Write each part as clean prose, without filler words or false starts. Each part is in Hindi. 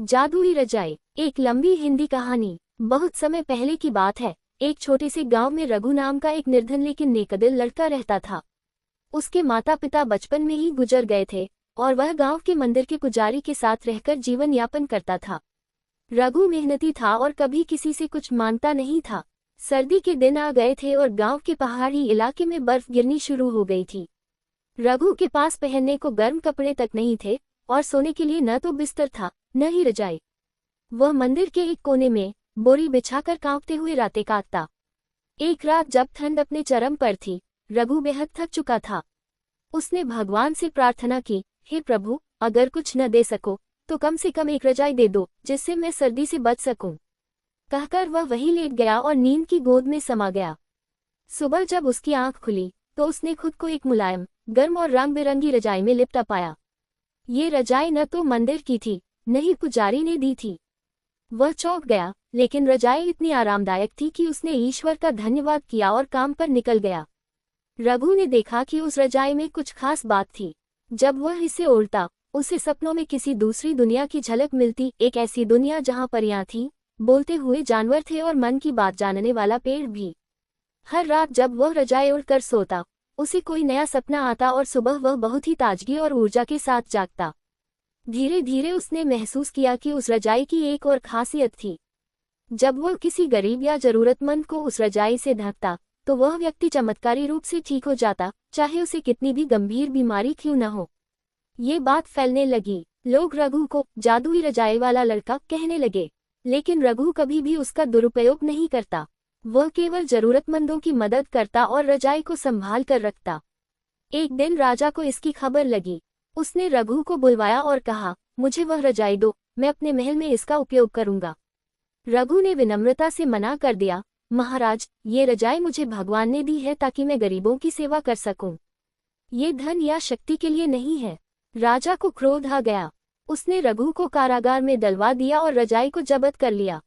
जादुई रजाई। एक लंबी हिंदी कहानी। बहुत समय पहले की बात है। एक छोटे से गांव में रघु नाम का एक निर्धन लेकिन नेकदिल लड़का रहता था। उसके माता पिता बचपन में ही गुजर गए थे और वह गांव के मंदिर के पुजारी के साथ रहकर जीवन यापन करता था। रघु मेहनती था और कभी किसी से कुछ मांगता नहीं था। सर्दी के दिन आ गए थे और गांव के पहाड़ी इलाके में बर्फ गिरनी शुरू हो गई थी। रघु के पास पहनने को गर्म कपड़े तक नहीं थे और सोने के लिए न तो बिस्तर था न ही रजाई। वह मंदिर के एक कोने में बोरी बिछाकर कांपते हुए रातें काटता। एक रात जब ठंड अपने चरम पर थी, रघु बेहद थक चुका था। उसने भगवान से प्रार्थना की, हे प्रभु, अगर कुछ न दे सको तो कम से कम एक रजाई दे दो जिससे मैं सर्दी से बच सकूं। कहकर वह वहीं लेट गया और नींद की गोद में समा गया। सुबह जब उसकी आंख खुली तो उसने खुद को एक मुलायम, गर्म और रंग बिरंगी रजाई में लिपटा पाया। ये रजाई न तो मंदिर की थी न ही पुजारी ने दी थी। वह चौंक गया, लेकिन रजाई इतनी आरामदायक थी कि उसने ईश्वर का धन्यवाद किया और काम पर निकल गया। रघु ने देखा कि उस रजाई में कुछ खास बात थी। जब वह इसे ओढ़ता, उसे सपनों में किसी दूसरी दुनिया की झलक मिलती, एक ऐसी दुनिया जहां परियां थीं, बोलते हुए जानवर थे और मन की बात जानने वाला पेड़ भी। हर रात जब वह रजाई ओढ़कर सोता, उसे कोई नया सपना आता और सुबह वह बहुत ही ताजगी और ऊर्जा के साथ जागता। धीरे धीरे उसने महसूस किया कि उस रजाई की एक और खासियत थी। जब वह किसी गरीब या जरूरतमंद को उस रजाई से ढकता तो वह व्यक्ति चमत्कारी रूप से ठीक हो जाता, चाहे उसे कितनी भी गंभीर बीमारी क्यों न हो। ये बात फैलने लगी। लोग रघु को जादुई रजाई वाला लड़का कहने लगे, लेकिन रघु कभी भी उसका दुरुपयोग नहीं करता। वह केवल जरूरतमंदों की मदद करता और रजाई को संभाल कर रखता। एक दिन राजा को इसकी खबर लगी। उसने रघु को बुलवाया और कहा, मुझे वह रजाई दो, मैं अपने महल में इसका उपयोग करूंगा। रघु ने विनम्रता से मना कर दिया, महाराज, ये रजाई मुझे भगवान ने दी है ताकि मैं गरीबों की सेवा कर सकूं। ये धन या शक्ति के लिए नहीं है। राजा को क्रोध आ गया। उसने रघु को कारागार में डलवा दिया और रजाई को जब्त कर लिया।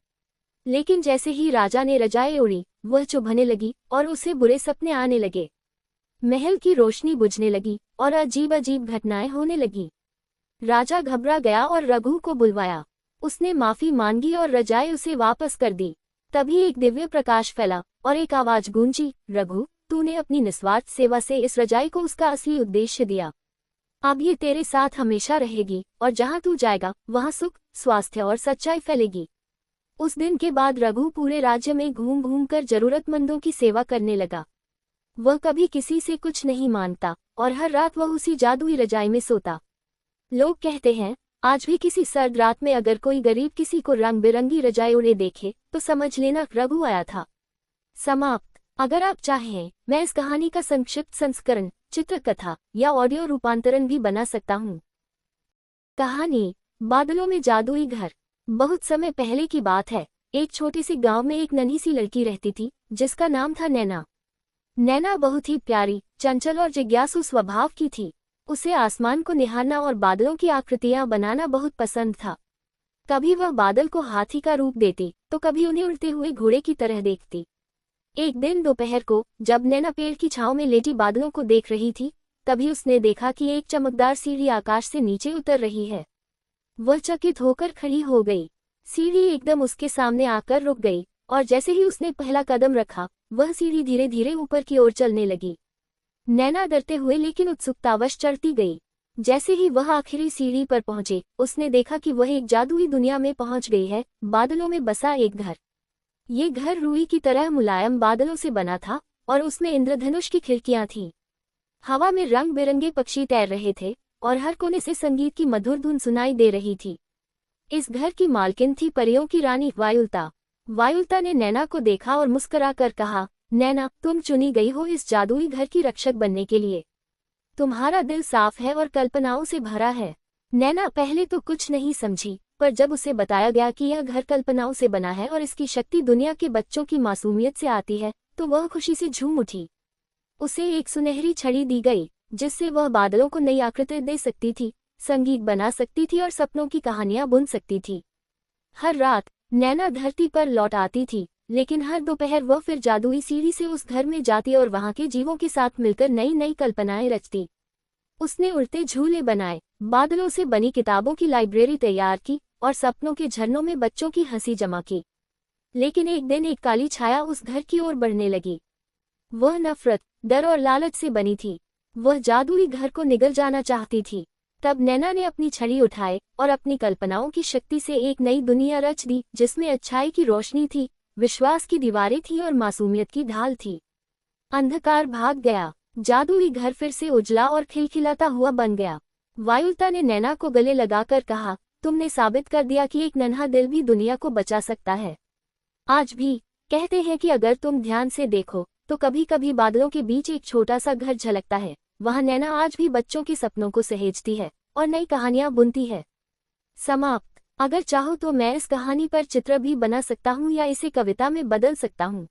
लेकिन जैसे ही राजा ने रजाई ओढ़ी, वह चुभने लगी और उसे बुरे सपने आने लगे। महल की रोशनी बुझने लगी और अजीब अजीब घटनाएं होने लगी। राजा घबरा गया और रघु को बुलवाया। उसने माफी मांगी और रजाई उसे वापस कर दी। तभी एक दिव्य प्रकाश फैला और एक आवाज गूंजी, रघु, तूने अपनी निस्वार्थ सेवा से इस रजाई को उसका असली उद्देश्य दिया। अब ये तेरे साथ हमेशा रहेगी और जहां तू जाएगा वहां सुख, स्वास्थ्य और सच्चाई फैलेगी। उस दिन के बाद रघु पूरे राज्य में घूम घूम कर जरूरतमंदों की सेवा करने लगा। वह कभी किसी से कुछ नहीं मांगता और हर रात वह उसी जादुई रजाई में सोता। लोग कहते हैं, आज भी किसी सर्द रात में अगर कोई गरीब किसी को रंग बिरंगी रजाई ओढ़े देखे तो समझ लेना रघु आया था। समाप्त। अगर आप चाहें, मैं इस कहानी का संक्षिप्त संस्करण, चित्रकथा या ऑडियो रूपांतरण भी बना सकता हूँ। कहानी, बादलों में जादुई घर। बहुत समय पहले की बात है। एक छोटे से गांव में एक नन्ही सी लड़की रहती थी जिसका नाम था नैना। नैना बहुत ही प्यारी, चंचल और जिज्ञासु स्वभाव की थी। उसे आसमान को निहारना और बादलों की आकृतियां बनाना बहुत पसंद था। कभी वह बादल को हाथी का रूप देती तो कभी उन्हें उड़ते हुए घोड़े की तरह देखती। एक दिन दोपहर को जब नैना पेड़ की छांव में लेटी बादलों को देख रही थी, तभी उसने देखा कि एक चमकदार सीढ़ी आकाश से नीचे उतर रही है। वह चकित होकर खड़ी हो गई। सीढ़ी एकदम उसके सामने आकर रुक गई और जैसे ही उसने पहला कदम रखा, वह सीढ़ी धीरे धीरे ऊपर की ओर चलने लगी। नैना डरते हुए लेकिन उत्सुकतावश चढ़ती गई। जैसे ही वह आखिरी सीढ़ी पर पहुंचे, उसने देखा कि वह एक जादुई दुनिया में पहुंच गई है, बादलों में बसा एक घर। ये घर रुई की तरह मुलायम बादलों से बना था और उसमें इंद्रधनुष की खिड़कियां थीं। हवा में रंग बिरंगे पक्षी तैर रहे थे और हर कोने से संगीत की मधुर धुन सुनाई दे रही थी। इस घर की मालकिन थी परियों की रानी वायुलता। वायुलता ने नैना को देखा और मुस्कुराकर कहा, नैना, तुम चुनी गई हो इस जादुई घर की रक्षक बनने के लिए। तुम्हारा दिल साफ है और कल्पनाओं से भरा है। नैना पहले तो कुछ नहीं समझी, पर जब उसे बताया गया कि यह घर कल्पनाओं से बना है और इसकी शक्ति दुनिया के बच्चों की मासूमियत से आती है, तो वह खुशी से झूम उठी। उसे एक सुनहरी छड़ी दी गई जिससे वह बादलों को नई आकृति दे सकती थी, संगीत बना सकती थी और सपनों की कहानियां बुन सकती थी। हर रात नैना धरती पर लौट आती थी, लेकिन हर दोपहर वह फिर जादुई सीढ़ी से उस घर में जाती और वहां के जीवों के साथ मिलकर नई नई कल्पनाएं रचती। उसने उड़ते झूले बनाए, बादलों से बनी किताबों की लाइब्रेरी तैयार की और सपनों के झरनों में बच्चों की हंसी जमा की। लेकिन एक दिन एक काली छाया उस घर की ओर बढ़ने लगी। वह नफरत, डर और लालच से बनी थी। वह जादुई घर को निगल जाना चाहती थी। तब नैना ने अपनी छड़ी उठाए और अपनी कल्पनाओं की शक्ति से एक नई दुनिया रच दी, जिसमें अच्छाई की रोशनी थी, विश्वास की दीवारें थी और मासूमियत की ढाल थी। अंधकार भाग गया। जादुई घर फिर से उजला और खिलखिलाता हुआ बन गया। वायुलता ने नैना को गले लगाकर कहा, तुमने साबित कर दिया कि एक नन्हा दिल भी दुनिया को बचा सकता है। आज भी कहते हैं कि अगर तुम ध्यान से देखो तो कभी कभी बादलों के बीच एक छोटा सा घर झलकता है। वहाँ नैना आज भी बच्चों के सपनों को सहेजती है और नई कहानियां बुनती है। समाप्त। अगर चाहो तो मैं इस कहानी पर चित्र भी बना सकता हूँ या इसे कविता में बदल सकता हूँ।